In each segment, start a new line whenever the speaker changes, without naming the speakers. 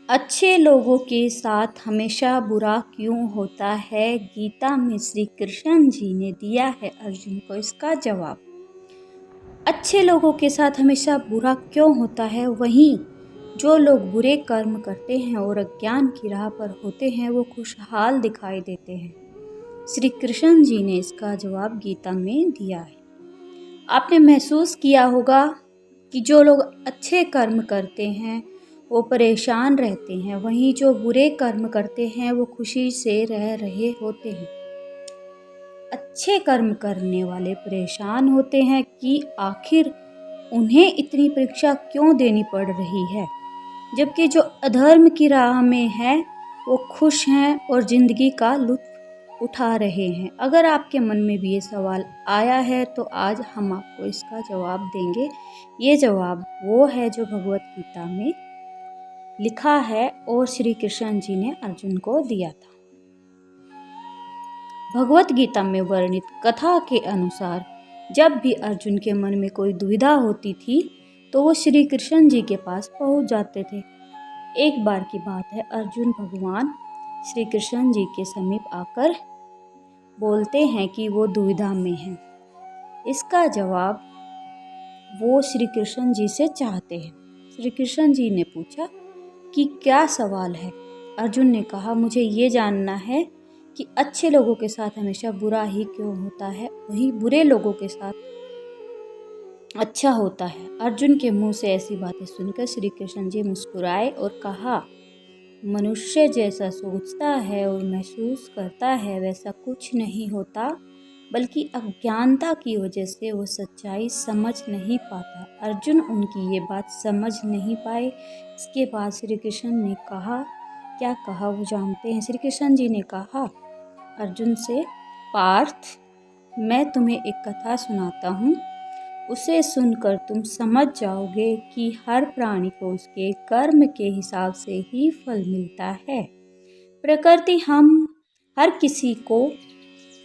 अच्छे लोगों के साथ हमेशा बुरा क्यों होता है? गीता में श्री कृष्ण जी ने दिया है अर्जुन को इसका जवाब। अच्छे लोगों के साथ हमेशा बुरा क्यों होता है? वहीं जो लोग बुरे कर्म करते हैं और अज्ञान की राह पर होते हैं वो खुशहाल दिखाई देते हैं। श्री कृष्ण जी ने इसका जवाब गीता में दिया है। आपने महसूस किया होगा कि जो लोग अच्छे कर्म करते हैं वो परेशान रहते हैं, वहीं जो बुरे कर्म करते हैं वो खुशी से रह रहे होते हैं। अच्छे कर्म करने वाले परेशान होते हैं कि आखिर उन्हें इतनी परीक्षा क्यों देनी पड़ रही है, जबकि जो अधर्म की राह में है वो खुश हैं और जिंदगी का लुत्फ उठा रहे हैं। अगर आपके मन में भी ये सवाल आया है तो आज हम आपको इसका जवाब देंगे। ये जवाब वो है जो भगवत गीता में लिखा है और श्री कृष्ण जी ने अर्जुन को दिया था। भगवत गीता में वर्णित कथा के अनुसार जब भी अर्जुन के मन में कोई दुविधा होती थी तो वो श्री कृष्ण जी के पास पहुंच जाते थे। एक बार की बात है, अर्जुन भगवान श्री कृष्ण जी के समीप आकर बोलते हैं कि वो दुविधा में हैं। इसका जवाब वो श्री कृष्ण जी से चाहते हैं। श्री कृष्ण जी ने पूछा कि क्या सवाल है? अर्जुन ने कहा, मुझे ये जानना है कि अच्छे लोगों के साथ हमेशा बुरा ही क्यों होता है, वहीं बुरे लोगों के साथ अच्छा होता है। अर्जुन के मुंह से ऐसी बातें सुनकर श्री कृष्ण जी मुस्कुराए और कहा, मनुष्य जैसा सोचता है और महसूस करता है वैसा कुछ नहीं होता, बल्कि अज्ञानता की वजह से वो सच्चाई समझ नहीं पाता। अर्जुन उनकी ये बात समझ नहीं पाए। इसके बाद श्री कृष्ण ने कहा, क्या कहा वो जानते हैं? श्री कृष्ण जी ने कहा अर्जुन से, पार्थ, मैं तुम्हें एक कथा सुनाता हूँ, उसे सुनकर तुम समझ जाओगे कि हर प्राणी को उसके कर्म के हिसाब से ही फल मिलता है। प्रकृति हम हर किसी को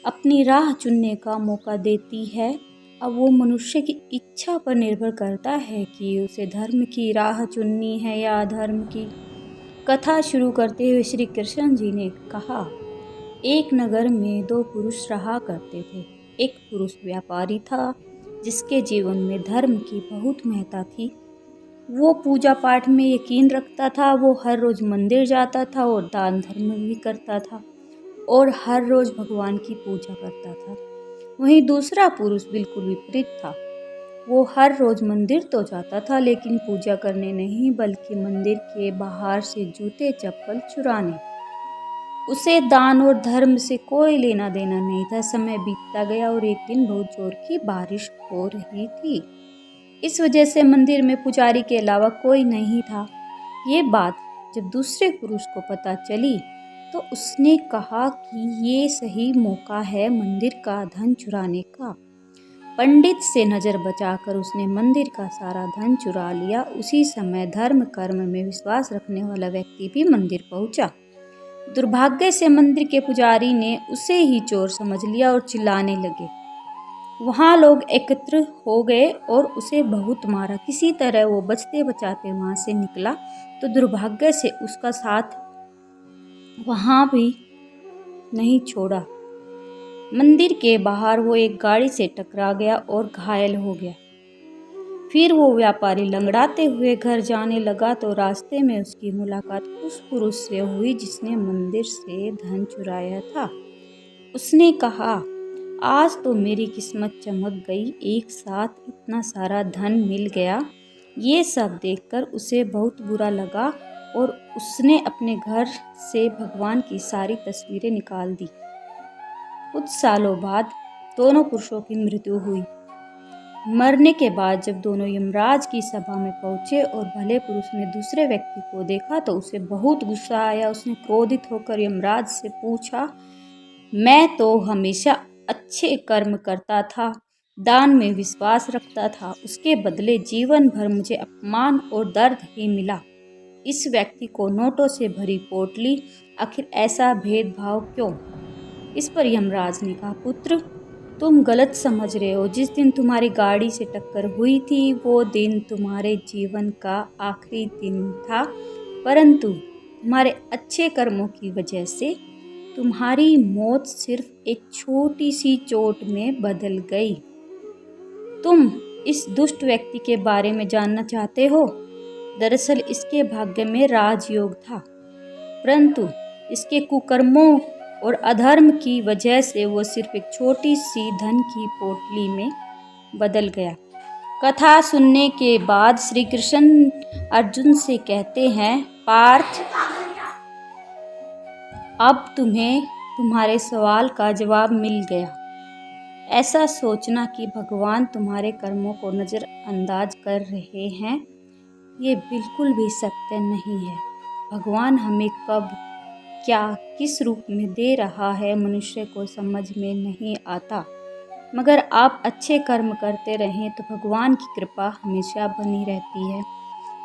अपनी राह चुनने का मौका देती है। अब वो मनुष्य की इच्छा पर निर्भर करता है कि उसे धर्म की राह चुननी है या अधर्म की। कथा शुरू करते हुए श्री कृष्ण जी ने कहा, एक नगर में दो पुरुष रहा करते थे। एक पुरुष व्यापारी था जिसके जीवन में धर्म की बहुत महत्ता थी। वो पूजा पाठ में यकीन रखता था। वो हर रोज मंदिर जाता था और दान धर्म भी करता था और हर रोज भगवान की पूजा करता था। वहीं दूसरा पुरुष बिल्कुल विपरीत था। वो हर रोज मंदिर तो जाता था लेकिन पूजा करने नहीं, बल्कि मंदिर के बाहर से जूते चप्पल चुराने। उसे दान और धर्म से कोई लेना देना नहीं था। समय बीतता गया और एक दिन बहुत जोर की बारिश हो रही थी। इस वजह से मंदिर में पुजारी के अलावा कोई नहीं था। ये बात जब दूसरे पुरुष को पता चली तो उसने कहा कि ये सही मौका है मंदिर का धन चुराने का। पंडित से नजर बचाकर उसने मंदिर का सारा धन चुरा लिया। उसी समय धर्म कर्म में विश्वास रखने वाला व्यक्ति भी मंदिर पहुंचा। दुर्भाग्य से मंदिर के पुजारी ने उसे ही चोर समझ लिया और चिल्लाने लगे। वहाँ लोग एकत्र हो गए और उसे बहुत मारा। किसी तरह वो बचते बचाते वहाँ से निकला तो दुर्भाग्य से उसका साथ वहाँ भी नहीं छोड़ा। मंदिर के बाहर वो एक गाड़ी से टकरा गया और घायल हो गया। फिर वो व्यापारी लंगड़ाते हुए घर जाने लगा तो रास्ते में उसकी मुलाकात उस पुरुष से हुई जिसने मंदिर से धन चुराया था। उसने कहा, आज तो मेरी किस्मत चमक गई, एक साथ इतना सारा धन मिल गया। ये सब देखकर उसे बहुत बुरा लगा और उसने अपने घर से भगवान की सारी तस्वीरें निकाल दी। कुछ सालों बाद दोनों पुरुषों की मृत्यु हुई। मरने के बाद जब दोनों यमराज की सभा में पहुंचे और भले पुरुष ने दूसरे व्यक्ति को देखा तो उसे बहुत गुस्सा आया। उसने क्रोधित होकर यमराज से पूछा, मैं तो हमेशा अच्छे कर्म करता था, दान में विश्वास रखता था, उसके बदले जीवन भर मुझे अपमान और दर्द ही मिला। इस व्यक्ति को नोटों से भरी पोटली, आखिर ऐसा भेदभाव क्यों? इस पर यमराज ने कहा, पुत्र, तुम गलत समझ रहे हो। जिस दिन तुम्हारी गाड़ी से टक्कर हुई थी वो दिन तुम्हारे जीवन का आखिरी दिन था, परंतु तुम्हारे अच्छे कर्मों की वजह से तुम्हारी मौत सिर्फ एक छोटी सी चोट में बदल गई। तुम इस दुष्ट व्यक्ति के बारे में जानना चाहते हो? दरअसल इसके भाग्य में राजयोग था, परंतु इसके कुकर्मों और अधर्म की वजह से वो सिर्फ एक छोटी सी धन की पोटली में बदल गया। कथा सुनने के बाद श्री कृष्ण अर्जुन से कहते हैं, पार्थ, अब तुम्हें तुम्हारे सवाल का जवाब मिल गया। ऐसा सोचना कि भगवान तुम्हारे कर्मों को नज़रअंदाज कर रहे हैं, ये बिल्कुल भी सत्य नहीं है। भगवान हमें कब, क्या, किस रूप में दे रहा है मनुष्य को समझ में नहीं आता, मगर आप अच्छे कर्म करते रहें तो भगवान की कृपा हमेशा बनी रहती है।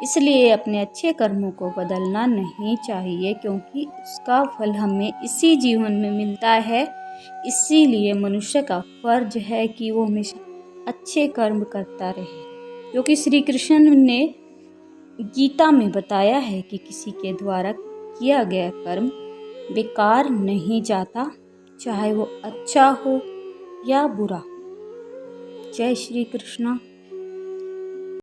इसलिए अपने अच्छे कर्मों को बदलना नहीं चाहिए, क्योंकि उसका फल हमें इसी जीवन में मिलता है। इसीलिए मनुष्य का फर्ज है कि वो हमेशा अच्छे कर्म करता रहे, जो कि श्री कृष्ण ने गीता में बताया है कि किसी के द्वारा किया गया कर्म बेकार नहीं जाता, चाहे वो अच्छा हो या बुरा। जय श्री कृष्ण।